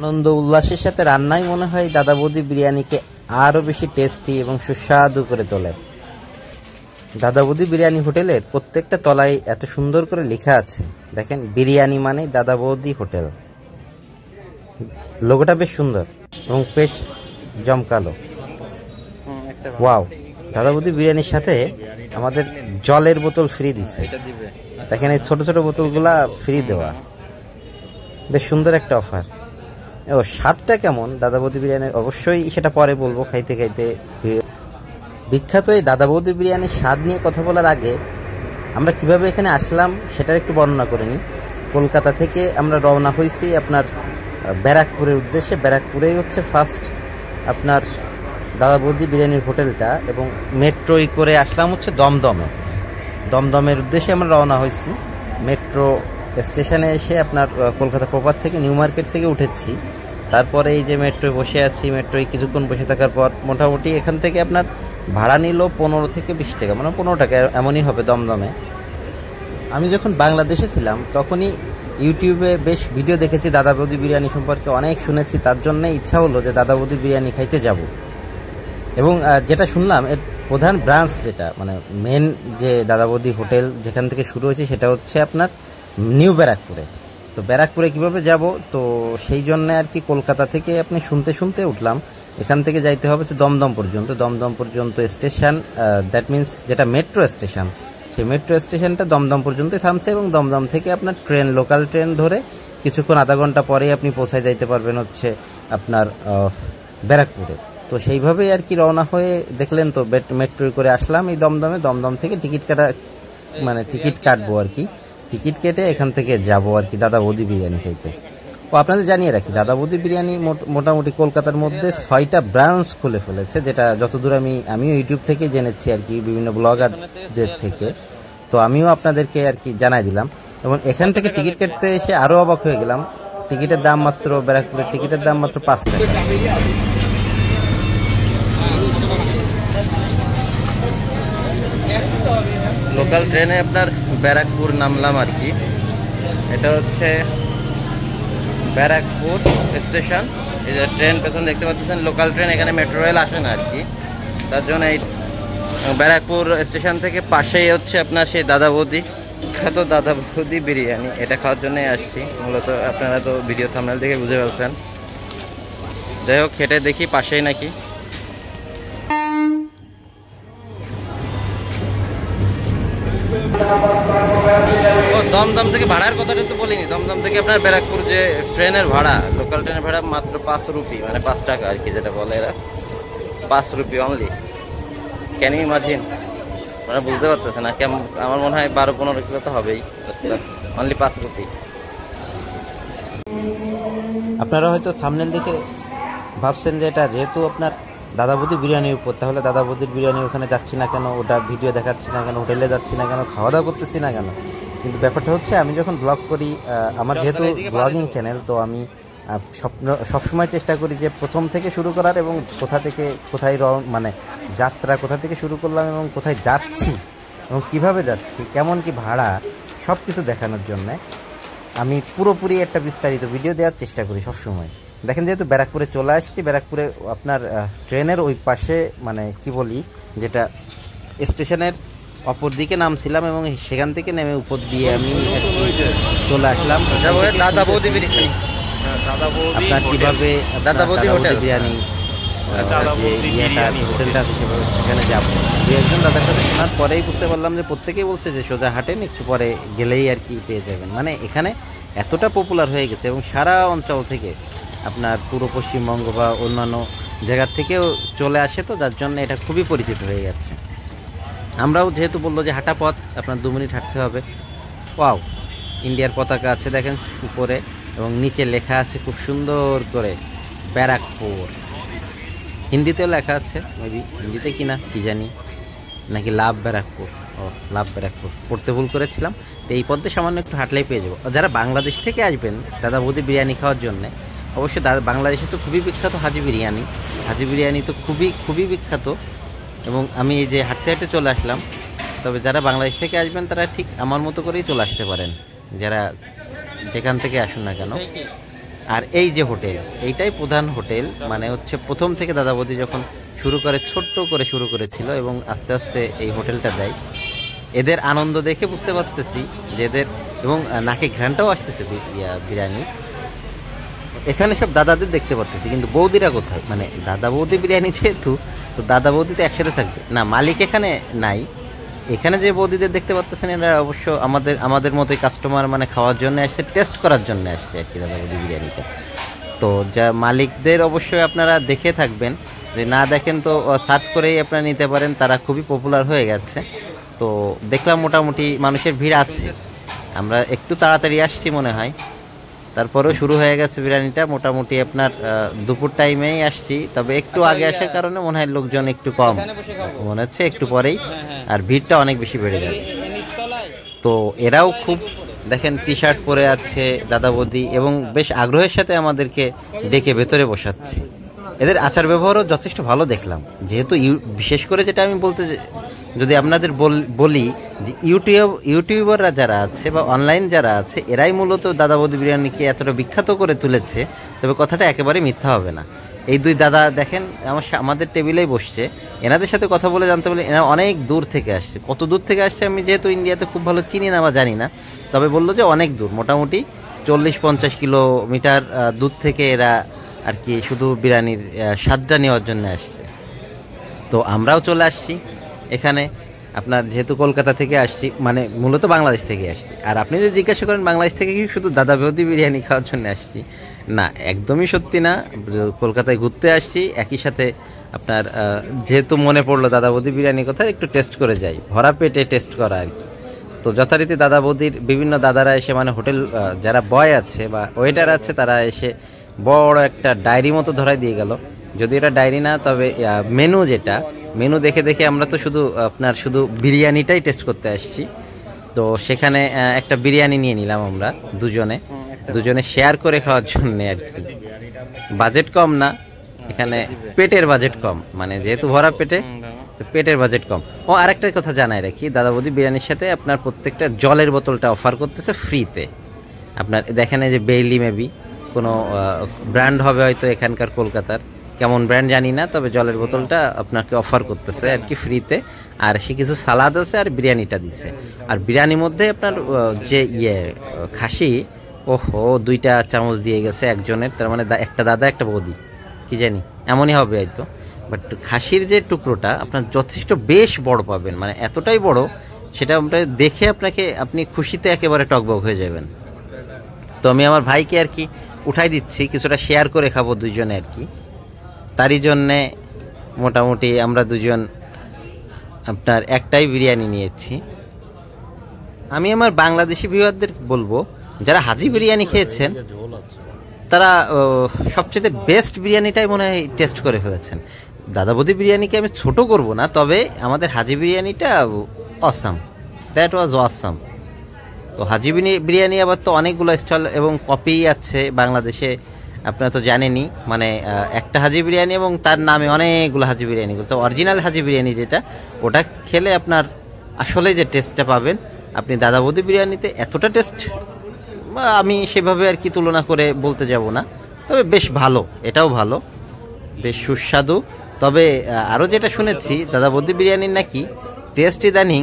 আনন্দ উল্লাসের সাথে রান্নাই মনে হয় দাদা বৌদি বিরিয়ানিকে আরও বেশি টেস্টি এবং সুস্বাদু করে তোলে। দাদা বৌদি বিরিয়ানি হোটেলের প্রত্যেকটা তলায় এত সুন্দর করে লেখা আছে, দেখেন বিরিয়ানি মানে দাদা বৌদি হোটেল। লোগোটা বেশ সুন্দর এবং বেশ জমকালো। ওয়াও, দাদা বৌদি বিরিয়ানির সাথে আমাদের জলের বোতল ফ্রি দিচ্ছে। দেখেন এই ছোট ছোট বোতলগুলা ফ্রি দেওয়া, বেশ সুন্দর একটা অফার। ও স্বাদটা কেমন দাদা বৌদি বিরিয়ানির অবশ্যই সেটা পরে বলবো খাইতে খাইতে। বিখ্যাত এই দাদা বৌদি বিরিয়ানির স্বাদ নিয়ে কথা বলার আগে আমরা কিভাবে এখানে আসলাম সেটার একটু বর্ণনা করে নিই। কলকাতা থেকে আমরা রওনা হয়েছি আপনার ব্যারাকপুরের উদ্দেশ্যে। ব্যারাকপুরেই হচ্ছে ফার্স্ট আপনার দাদা বৌদি বিরিয়ানির হোটেলটা, এবং মেট্রোই করে আসলাম হচ্ছে দমদমে। দমদমের উদ্দেশ্যে আমরা রওনা হয়েছি। মেট্রো স্টেশনে এসে আপনার কলকাতা প্রপার থেকে নিউ মার্কেট থেকে উঠেছি। তারপরে এই যে মেট্রোয় বসে আছি, মেট্রোয় কিছুক্ষণ বসে থাকার পর মোটামুটি এখান থেকে আপনার ভাড়া নিল 15 থেকে 20 টাকা, মানে 15 টাকা এমনই হবে দমদমে। আমি যখন বাংলাদেশে ছিলাম তখনই ইউটিউবে বেশ ভিডিও দেখেছি দাদা বৌদি বিরিয়ানি সম্পর্কে, অনেক শুনেছি। তার জন্য ইচ্ছা হলো যে দাদা বৌদি বিরিয়ানি খাইতে যাব। এবং যেটা শুনলাম এর প্রধান ব্রাঞ্চ, যেটা মানে মেন যে দাদা বৌদি হোটেল যেখান থেকে শুরু হয়েছে, সেটা হচ্ছে আপনার নিউ ব্যারাকপুরে। তো ব্যারাকপুরে কিভাবে যাব, তো সেই জন্য আর কি কলকাতা থেকে আপনি শুনতে শুনতে উঠলাম এখান থেকে যাইতে হবে দমদম পর্যন্ত। দমদম পর্যন্ত স্টেশন, দ্যাট মিন্স যেটা মেট্রো স্টেশন, সেই মেট্রো স্টেশনটা দমদম পর্যন্তই থামছে। এবং দমদম থেকে আপনার ট্রেন, লোকাল ট্রেন ধরে কিছুক্ষণ আধা ঘন্টা পরেই আপনি পৌঁছায় যাইতে পারবেন হচ্ছে আপনার ব্যারাকপুরে। তো সেইভাবেই আর কি রওনা হয়ে দেখলেন তো মেট্রোয় করে আসলাম এই দমদমে। দমদম থেকে টিকিট কাটবো আর কি, টিকিট কেটে এখান থেকে যাব আর কি দাদা বৌদি বিরিয়ানি খাইতে। ও আপনাদের জানিয়ে রাখি, দাদা বৌদি বিরিয়ানি মোটামুটি কলকাতার মধ্যে 6টা ব্রাঞ্চ খুলে ফেলেছে, যেটা যতদূর আমিও ইউটিউব থেকে জেনেছি আর কি, বিভিন্ন ব্লগারদের থেকে। তো আমিও আপনাদেরকে আর কি জানাই দিলাম। এবং এখান থেকে টিকিট কাটতে এসে আরও অবাক হয়ে গেলাম, টিকিটের দাম মাত্র, ব্যারাকপুরের টিকিটের দাম মাত্র 5 টাকা। লোকাল ট্রেনে আপনার ব্যারাকপুর নামলাম আর কি। এটা হচ্ছে ব্যারাকপুর স্টেশন। এই যে ট্রেন পেছনে দেখতে পাচ্ছেন, লোকাল ট্রেন, এখানে মেট্রো রেল আসে না আর কি। তার জন্য এই ব্যারাকপুর স্টেশন থেকে পাশেই হচ্ছে আপনার সেই দাদা বৌদি, বিখ্যাত দাদা বৌদি বিরিয়ানি। এটা খাওয়ার জন্যই আসছি মূলত। আপনারা তো ভিডিও থাম্বনেল দেখে বুঝে ফেলছেন। যাই হোক, খেটে দেখি পাশেই নাকি। ও দমদম থেকে ভাড়ার কথাটা তো বলিনি। দমদম থেকে আপনার ব্যারাকপুর যে ট্রেনের ভাড়া, লোকাল ট্রেনের ভাড়া মাত্র 5 রুপি, মানে 5 টাকা আর কি, যেটা বলে এরা 5 rupee only. Can you imagine? মানে বুঝতে পারতেছে না কেমন? আমার মনে হয় 12-15 কিলো তো হবেই, অনলি 5 রুপি। আপনারা হয়তো থাম্বনেল দেখে ভাবছেন যে এটা যেহেতু আপনার দাদা বৌদি বিরিয়ানির উপর, তাহলে দাদা বৌদির বিরিয়ানির ওখানে যাচ্ছি না কেন, ওটা ভিডিও দেখাচ্ছি না কেন, হোটেলে যাচ্ছি না কেন, খাওয়া দাওয়া করতেছি না কেন। কিন্তু ব্যাপারটা হচ্ছে, আমি যখন ব্লগ করি, আমার যেহেতু ব্লগিং চ্যানেল, তো আমি সবসময় চেষ্টা করি যে প্রথম থেকে শুরু করার, এবং কোথা থেকে কোথায় মানে যাত্রা কোথা থেকে শুরু করলাম এবং কোথায় যাচ্ছি এবং কিভাবে যাচ্ছি, কেমন কি ভাড়া, সব কিছু দেখানোর জন্যে আমি পুরোপুরি একটা বিস্তারিত ভিডিও দেওয়ার চেষ্টা করি সবসময়। দেখেন, যেহেতু ব্যারাকপুরে চলে আসছি, ব্যারাকপুরে আপনার ট্রেনের ওই পাশে, মানে কি বলি, যেটা স্টেশনের অপর দিকে নামছিলাম, এবং সেখান থেকে নেমে উপর দিয়ে আমি চলে আসলাম দাদা বৌদি বিরিয়ানি। আপনার কীভাবে দাদা বৌদি বিরিয়ানি হোটেলটা আছে সেখানে যাবো। দু একজন দাদার সাথে শোনার পরেই বুঝতে পারলাম যে প্রত্যেকেই বলছে যে সোজা হাঁটেন, একটু পরে গেলেই আর কি পেয়ে যাবেন। মানে এখানে এতটা পপুলার হয়ে গেছে, এবং সারা অঞ্চল থেকে আপনার পুরো পশ্চিমবঙ্গ বা অন্যান্য জায়গার থেকেও চলে আসে, তো যার জন্য এটা খুবই পরিচিত হয়ে যাচ্ছে। আমরাও যেহেতু বললো যে হাঁটা পথ, আপনার 2 মিনিট হাঁটতে হবে। ওয়াও, ইন্ডিয়ার পতাকা আছে দেখেন উপরে, এবং নিচে লেখা আছে খুব সুন্দর করে ব্যারাকপুর। হিন্দিতেও লেখা আছে, মেবি হিন্দিতে কিনা কি জানি, নাকি লাভ ব্যারাকপুর। ও লাভ ব্যারাকপুর, পড়তে ভুল করেছিলাম। তো এই পথে সামান্য একটু হাঁটলেই পেয়ে যাবো। যারা বাংলাদেশ থেকে আসবেন দাদা বৌদি বিরিয়ানি খাওয়ার জন্যে, অবশ্যই বাংলাদেশে তো খুবই বিখ্যাত হাজি বিরিয়ানি। হাজি বিরিয়ানি তো খুবই খুবই বিখ্যাত। এবং আমি এই যে হাঁটতে হাঁটতে চলে আসলাম। তবে যারা বাংলাদেশ থেকে আসবেন তারা ঠিক আমার মতো করেই চলে আসতে পারেন, যারা যেখান থেকে আসুন না কেন। আর এই যে হোটেল, এইটাই প্রধান হোটেল, মানে হচ্ছে প্রথম থেকে দাদা বৌদি যখন শুরু করে ছোট্ট করে শুরু করেছিল এবং আস্তে আস্তে এই হোটেলটা দেয়। এদের আনন্দ দেখে বুঝতে পারতেছি যে এদের, এবং নাকে ঘ্রাণটাও আসতেছে বিরিয়ানি। এখানে সব দাদাদের দেখতে পারতেছি, কিন্তু বৌদিরা কোথায়? মানে দাদা বৌদি বিরিয়ানি যেহেতু, তো দাদা বৌদি তো একসাথে থাকবে না, মালিক এখানে নাই। এখানে যে বৌদিদের দেখতে পাচ্ছেন এরা অবশ্য আমাদের মতোই কাস্টমার, মানে খাওয়ার জন্য আসছে, টেস্ট করার জন্য আসছে আর কি দাদা বৌদি বিরিয়ানিটা। তো যা মালিকদের অবশ্যই আপনারা দেখে থাকবেন, যে না দেখেন তো সার্চ করেই আপনারা নিতে পারেন, তারা খুবই পপুলার হয়ে গেছে। তো দেখলাম মোটামুটি মানুষের ভিড় আছে, আমরা একটু তাড়াতাড়ি আসছি মনে হয়, তারপরেও শুরু হয়ে গেছে বিরিয়ানিটা। মোটামুটি আপনার দুপুর টাইমেই আসছি, তবে একটু আগে আসার কারণে মনে হয় লোকজন একটু কম মনে হচ্ছে, একটু পরেই আর ভিড়টা অনেক বেশি বেড়ে যাবে। তো এরাও খুব দেখেন টি শার্ট পরে আছে দাদা বৌদি, এবং বেশ আগ্রহের সাথে আমাদেরকে ডেকে ভেতরে বসাচ্ছে। এদের আচার ব্যবহারও যথেষ্ট ভালো দেখলাম, যেহেতু বিশেষ করে যেটা আমি বলতে যদি আপনাদের বলি যে ইউটিউবাররা যারা আছে বা অনলাইন যারা আছে, এরাই মূলত দাদা বৌদি বিরিয়ানিকে এতটা বিখ্যাত করে তুলেছে। তবে কথাটা একেবারে মিথ্যা হবে না। এই দুই দাদা দেখেন আমাদের টেবিলেই বসছে, এনাদের সাথে কথা বলে জানতে পারলে এরা অনেক দূর থেকে আসছে। কত দূর থেকে আসছে আমি যেহেতু ইন্ডিয়াতে খুব ভালো চিনি না বা জানি না, তবে বললো যে অনেক দূর, মোটামুটি 40-50 কিলোমিটার দূর থেকে এরা আর কি শুধু বিরিয়ানির স্বাদটা নেওয়ার জন্য আসছে। তো আমরাও চলে আসছি এখানে, আপনার যেহেতু কলকাতা থেকে আসছি, মানে মূলত বাংলাদেশ থেকে আসছি। আর আপনি যদি জিজ্ঞাসা করেন বাংলাদেশ থেকে কি শুধু দাদা বৌদি বিরিয়ানি খাওয়ার জন্য আসছি, না, একদমই সত্যি না। কলকাতায় ঘুরতে আসছি, একই সাথে আপনার যেহেতু মনে পড়লো দাদা বৌদি বিরিয়ানির কথা, একটু টেস্ট করে যাই, ভরা পেটে টেস্ট করা আর কি। তো যথারীতি দাদা বৌদির বিভিন্ন দাদারা এসে, মানে হোটেল যারা বয় আছে বা ওয়েটার আছে, তারা এসে বড় একটা ডায়েরি মতো ধরাই দিয়ে গেল। যদি এটা ডায়েরি না, তবে মেনু দেখে দেখে আমরা তো শুধু বিরিয়ানিটাই টেস্ট করতে আসছি। তো সেখানে একটা বিরিয়ানি নিয়ে নিলাম আমরা দুজনে শেয়ার করে খাওয়ার জন্য আর কি। বাজেট কম না এখানে, পেটের বাজেট কম, মানে যেহেতু ভরা পেটের বাজেট কম। ও আরেকটা কথা জানাই রাখি, দাদা বৌদি বিরিয়ানির সাথে আপনার প্রত্যেকটা জলের বোতলটা অফার করতেছে ফ্রিতে। আপনার দেখেন যে বেইলি মেবি কোনো ব্র্যান্ড হবে হয়তো এখানকার কলকাতার, কেমন ব্র্যান্ড জানি না, তবে জলের বোতলটা আপনাকে অফার করতেছে আর কি ফ্রিতে। আর সে কিছু সালাদ আছে আর বিরিয়ানিটা দিছে। আর বিরিয়ানির মধ্যে আপনার যে খাসি, ওহো 2টা চামচ দিয়ে গেছে একজনের, তার মানে একটা দাদা একটা বৌদি, কি জানি এমনই হবে হয়তো। বাট খাসির যে টুকরোটা আপনার যথেষ্ট বেশ বড় পাবেন, মানে এতটাই বড়, সেটা দেখে আপনি খুশিতে একেবারে টকবক হয়ে যাবেন। তো আমি আমার ভাইকে আর কি উঠাই দিচ্ছি, কিছুটা শেয়ার করে খাবো দুইজনে আর কি। তারই জন্যে মোটামুটি আমরা দুজন আপনার একটাই বিরিয়ানি নিয়েছি। আমি আমার বাংলাদেশি ভিউয়ারদের বলবো, যারা হাজি বিরিয়ানি খেয়েছেন তারা সবচেয়ে বেস্ট বিরিয়ানিটাই মনে হয় টেস্ট করে ফেলেছেন। দাদা বৌদি বিরিয়ানিকে আমি ছোট করব না, তবে আমাদের হাজি বিরিয়ানিটা অসাম, দ্যাট ওয়াজ অসাম। তো হাজি বিরিয়ানি আবার তো অনেকগুলো স্টল এবং কপি আছে বাংলাদেশে, আপনারা তো জানেনই, মানে একটা হাজি বিরিয়ানি এবং তার নামে অনেকগুলো হাজি বিরিয়ানি। তো অরিজিনাল হাজি বিরিয়ানি যেটা, ওটা খেলে আপনার আসলে যে টেস্টটা পাবেন, আপনি দাদা বৌদি বিরিয়ানিতে এতটা টেস্ট আমি সেভাবে আর কি তুলনা করে বলতে যাব না, তবে বেশ ভালো, এটাও ভালো, বেশ সুস্বাদু। তবে আরও যেটা শুনেছি, দাদা বৌদি বিরিয়ানির নাকি টেস্ট ইদানিং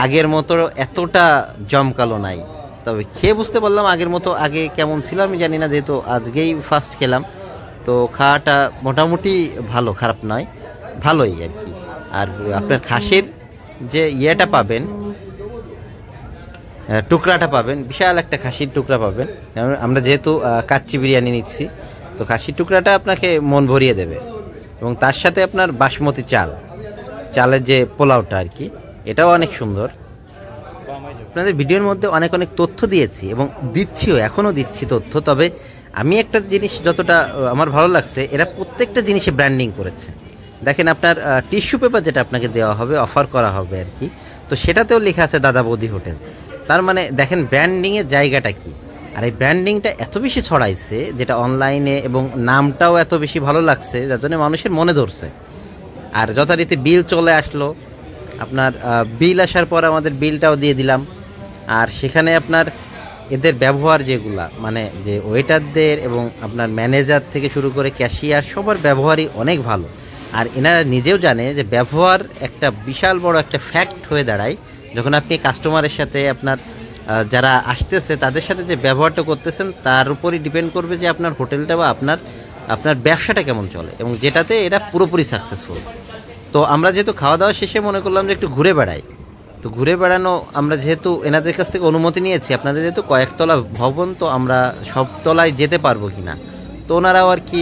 আগের মতো এতটা জমকালো নাই। তবে খেয়ে বুঝতে পারলাম আগের মতো, আগে কেমন ছিল আমি জানি না, যেহেতু আজকেই ফার্স্ট খেলাম। তো খাওয়াটা মোটামুটি ভালো, খারাপ নয়, ভালোই আর কি। আর আপনার খাসির যে ইয়েটা পাবেন, টুকরাটা পাবেন, বিশাল একটা খাসির টুকরা পাবেন। আমরা যেহেতু কাচ্চি বিরিয়ানি নিচ্ছি, তো খাসির টুকরাটা আপনাকে মন ভরিয়ে দেবে। এবং তার সাথে আপনার বাসমতি চালের যে পোলাওটা আর কি, এটাও অনেক সুন্দর। আপনাদের ভিডিওর মধ্যে অনেক তথ্য দিয়েছি এবং দিচ্ছিও, এখনও দিচ্ছি তথ্য। তবে আমি একটা জিনিস যতটা আমার ভালো লাগছে, এরা প্রত্যেকটা জিনিসে ব্র্যান্ডিং করেছে। দেখেন আপনার টিস্যু পেপার যেটা আপনাকে দেওয়া হবে, অফার করা হবে আর কি, তো সেটাতেও লেখা আছে দাদা বৌদি হোটেল। তার মানে দেখেন ব্র্যান্ডিংয়ের জায়গাটা কি। আর এই ব্র্যান্ডিংটা এত বেশি ছড়াইছে, যেটা অনলাইনে, এবং নামটাও এত বেশি ভালো লাগছে, যার জন্য মানুষের মনে ধরছে। আর যথারীতি বিল চলে আসলো, আপনার বিল আসার পর আমাদের বিলটাও দিয়ে দিলাম। আর সেখানে আপনার এদের ব্যবহার যেগুলা মানে যে ওয়েটারদের এবং আপনার ম্যানেজার থেকে শুরু করে ক্যাশিয়ার সবার ব্যবহারই অনেক ভালো। আর এনারা নিজেও জানে যে ব্যবহার একটা বিশাল বড় একটা ফ্যাক্ট হয়ে দাঁড়ায় যখন আপনি কাস্টমারের সাথে আপনার যারা আসতেছে তাদের সাথে যে ব্যবহারটা করতেছেন তার উপরই ডিপেন্ড করবে যে আপনার হোটেলটা বা আপনার ব্যবসাটা কেমন চলে, এবং যেটাতে এরা পুরোপুরি সাকসেসফুল। তো আমরা যেহেতু খাওয়া দাওয়া শেষে মনে করলাম যে একটু ঘুরে বেড়াই, তো ঘুরে বেড়ানো আমরা যেহেতু এনাদের কাছ থেকে অনুমতি নিয়েছি, আপনাদের যেহেতু কয়েকতলা ভবন, তো আমরা সব তলায় যেতে পারবো কি না, তো ওনারাও আর কি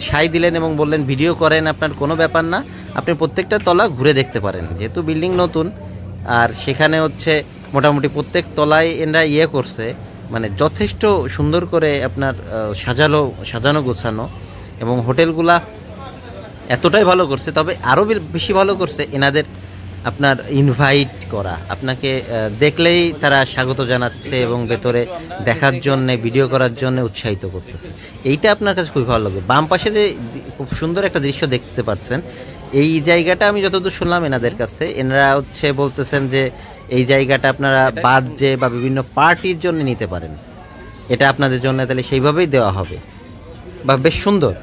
সাই দিলেন এবং বললেন ভিডিও করেন, আপনার কোনো ব্যাপার না, আপনি প্রত্যেকটা তলা ঘুরে দেখতে পারেন, যেহেতু বিল্ডিং নতুন। আর সেখানে হচ্ছে মোটামুটি প্রত্যেক তলায় এনারা করছে, মানে যথেষ্ট সুন্দর করে আপনার সাজানো গোছানো, এবং হোটেলগুলা এতটাই ভালো করছে। তবে আরও বেশি ভালো করছে এনাদের আপনার ইনভাইট করা, আপনাকে দেখলেই তারা স্বাগত জানাচ্ছে এবং ভেতরে দেখার জন্যে ভিডিও করার জন্য উৎসাহিত করতেছে। এইটা আপনার কাছে খুবই ভালো লাগবে। বাম পাশে যে খুব সুন্দর একটা দৃশ্য দেখতে পাচ্ছেন, এই জায়গাটা আমি যতদূর শুনলাম এনাদের কাছে, এনারা হচ্ছে বলতেছেন যে এই জায়গাটা আপনারা বার্থডে বা বিভিন্ন পার্টির জন্য নিতে পারেন, এটা আপনাদের জন্য তাহলে সেইভাবেই দেওয়া হবে, বা বেশ সুন্দর।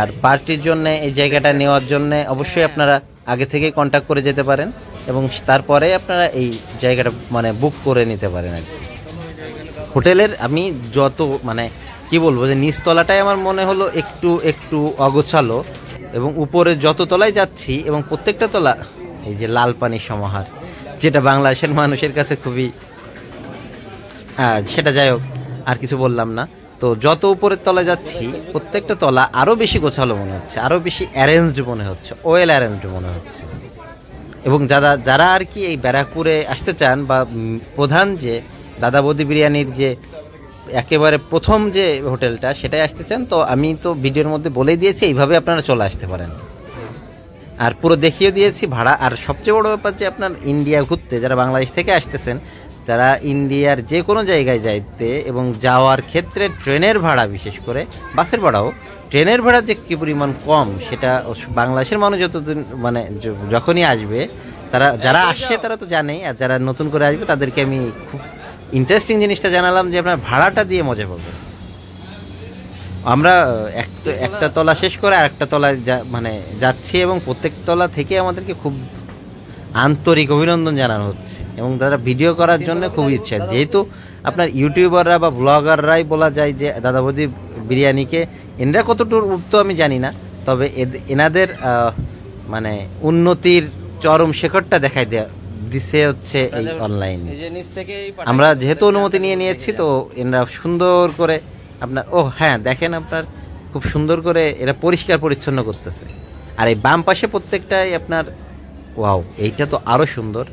আর পার্টির জন্য এই জায়গাটা নেওয়ার জন্য অবশ্যই আপনারা আগে থেকেই কন্ট্যাক্ট করে যেতে পারেন, এবং তারপরে আপনারা এই জায়গাটা মানে বুক করে নিতে পারেন আর কি। হোটেলের আমি যত মানে কি বলবো যে নিচতলাটাই আমার মনে হলো একটু অগোছালো, এবং উপরে যত তলায় যাচ্ছি এবং প্রত্যেকটা তলা এই যে লাল পানির সমাহার, যেটা বাংলাদেশের মানুষের কাছে খুবই সেটা যাই হোক, আর কিছু বললাম না। তো যত উপরের তলায় যাচ্ছি প্রত্যেকটা তলা আরও বেশি গোছালো মনে হচ্ছে, আরও বেশি অ্যারেঞ্জড মনে হচ্ছে, ওয়েল অ্যারেঞ্জড মনে হচ্ছে। এবং যারা আর কি এই ব্যারাকপুরে আসতে চান, বা প্রধান যে দাদা বৌদি বিরিয়ানির যে একেবারে প্রথম যে হোটেলটা সেটাই আসতে চান, তো আমি তো ভিডিওর মধ্যে বলেই দিয়েছি এইভাবে আপনারা চলে আসতে পারেন, আর পুরো দেখিয়ে দিয়েছি ভাড়া। আর সবচেয়ে বড় ব্যাপার যে আপনার ইন্ডিয়া ঘুরতে যারা বাংলাদেশ থেকে আসতেছেন, যারা ইন্ডিয়ার যে কোনো জায়গায় যাইতে এবং যাওয়ার ক্ষেত্রে ট্রেনের ভাড়া, বিশেষ করে বাসের ভাড়াও, ট্রেনের ভাড়া যে কী পরিমাণ কম সেটা বাংলাদেশের মানুষ যতদিন মানে যখনই আসবে, যারা আসছে তারা তো জানেই, আর যারা নতুন করে আসবে তাদেরকে আমি খুব ইন্টারেস্টিং জিনিসটা জানালাম যে আপনার ভাড়াটা দিয়ে মজা পাবেন। আমরা একটা তলা শেষ করে আরেকটা তলায় মানে যাচ্ছি, এবং প্রত্যেক তলা থেকে আমাদেরকে খুব আন্তরিক অভিনন্দন জানানো হচ্ছে, এবং তারা ভিডিও করার জন্য খুবই ইচ্ছা। যেহেতু আপনার ইউটিউবাররা বা ব্লগাররাই বলা যায় যে দাদা বৌদি বিরিয়ানিকে, এনারা কতটুকু উঠতো আমি জানি না, তবে এনাদের মানে উন্নতির চরম শেখরটা দেখাই দিছে হচ্ছে এই অনলাইনে। আমরা যেহেতু অনুমতি নিয়েছি, তো এনারা সুন্দর করে আপনার হ্যাঁ দেখেন, আপনার খুব সুন্দর করে এরা পরিষ্কার পরিচ্ছন্ন করতেছে। আর এই বাম পাশে প্রত্যেকটাই আপনার ওয়াও, এইটা তো আরও সুন্দর,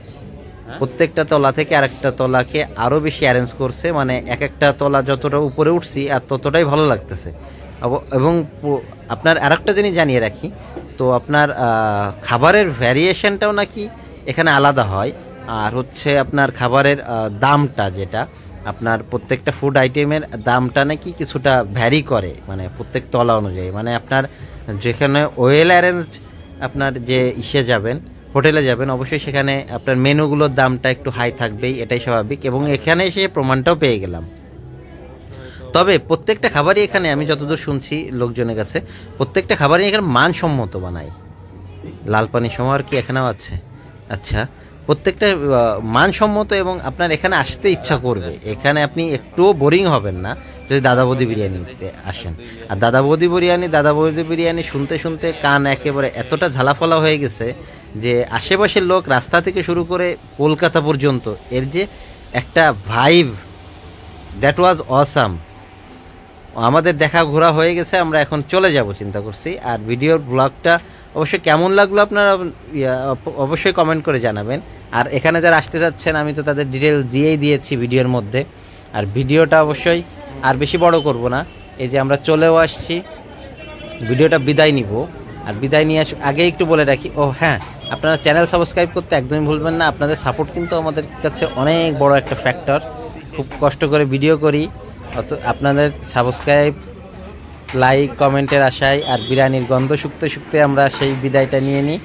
প্রত্যেকটা তলা থেকে আরেকটা তলাকে আরও বেশি অ্যারেঞ্জ করছে, মানে এক একটা তলা যতটা উপরে উঠছি আর ততটাই ভালো লাগতেছে। এবং আপনার আরেকটা জিনিস জানিয়ে রাখি, তো আপনার খাবারের ভ্যারিয়েশনটাও নাকি এখানে আলাদা হয়, আর হচ্ছে আপনার খাবারের দামটা, যেটা আপনার প্রত্যেকটা ফুড আইটেমের দামটা নাকি কিছুটা ভ্যারি করে, মানে প্রত্যেক তলা অনুযায়ী। মানে আপনার যেখানে ওয়েল অ্যারেঞ্জড আপনার যে যাবেন হোটেলে যাবেন, অবশ্যই সেখানে আপনার মেনুগুলোর দামটা একটু হাই থাকবেই, এটাই স্বাভাবিক, এবং এখানে এসে প্রমাণটাও পেয়ে গেলাম। তবে প্রত্যেকটা খাবারই এখানে আমি যতদূর শুনছি লোকজনের কাছে, প্রত্যেকটা খাবারই এখানে মানসম্মত বানায়। লাল পানির সমাহার কি এখানেও আছে? আচ্ছা, প্রত্যেকটা মানসম্মত, এবং আপনার এখানে আসতে ইচ্ছা করবে, এখানে আপনি একটুও বোরিং হবেন না যদি দাদা বৌদি বিরিয়ানিতে আসেন। আর দাদা বৌদি বিরিয়ানি শুনতে শুনতে কান একেবারে এতটা ঝালাফলা হয়ে গেছে যে আশেপাশের লোক, রাস্তা থেকে শুরু করে কলকাতা পর্যন্ত, এর যে একটা ভাইব, দ্যাট ওয়াজ অসাম। আমাদের দেখা ঘোরা হয়ে গেছে, আমরা এখন চলে যাব চিন্তা করছি। আর ভিডিওর ব্লগটা অবশ্যই কেমন লাগলো আপনারা অবশ্যই কমেন্ট করে জানাবেন। আর এখানে যারা আসতে যাচ্ছেন, আমি তো তাদের ডিটেলস দিয়েই দিয়েছি ভিডিওর মধ্যে। আর ভিডিওটা অবশ্যই আর বেশি বড় করব না, এই যে আমরা চলেও আসছি, ভিডিওটা বিদায় নিব। আর বিদায় নিয়ে আগে একটু বলে রাখি, হ্যাঁ, আপনারা চ্যানেল সাবস্ক্রাইব করতে একদমই ভুলবেন না। আপনাদের সাপোর্ট কিন্তু আমাদের কাছে অনেক বড় একটা ফ্যাক্টর। খুব কষ্ট করে ভিডিও করি, আপনাদের সাবস্ক্রাইব, লাইক, কমেন্টের আশায়। আর বিরিয়ানির গন্ধ শুকতে শুকতে আমরা সেই বিদায়টা নিয়ে নিই।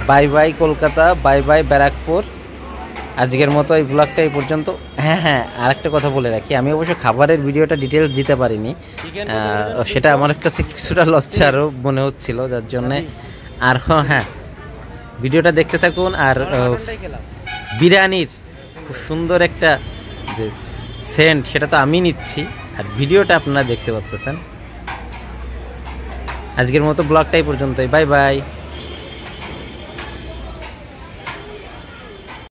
Bye bye Kolkata, bye bye Barrackpore. আজকের মতো এই ব্লগটা এই পর্যন্ত। হ্যাঁ, আরেকটা কথা বলে রাখি, আমি অবশ্য খাবারের ভিডিওটা ডিটেলস দিতে পারিনি, সেটা আমার কাছে কিছুটা লজ্জারও মনে হচ্ছিল, যার জন্যে। আর হ্যাঁ, ভিডিওটা দেখতে থাকুন। আর বিরিয়ানির খুব সুন্দর একটা যে সেন্ট, সেটা তো আমি নিচ্ছি, আর ভিডিওটা আপনারা দেখতে পাচ্ছেন। আজকের মতো ব্লগটাই পর্যন্তই, বাই বাই।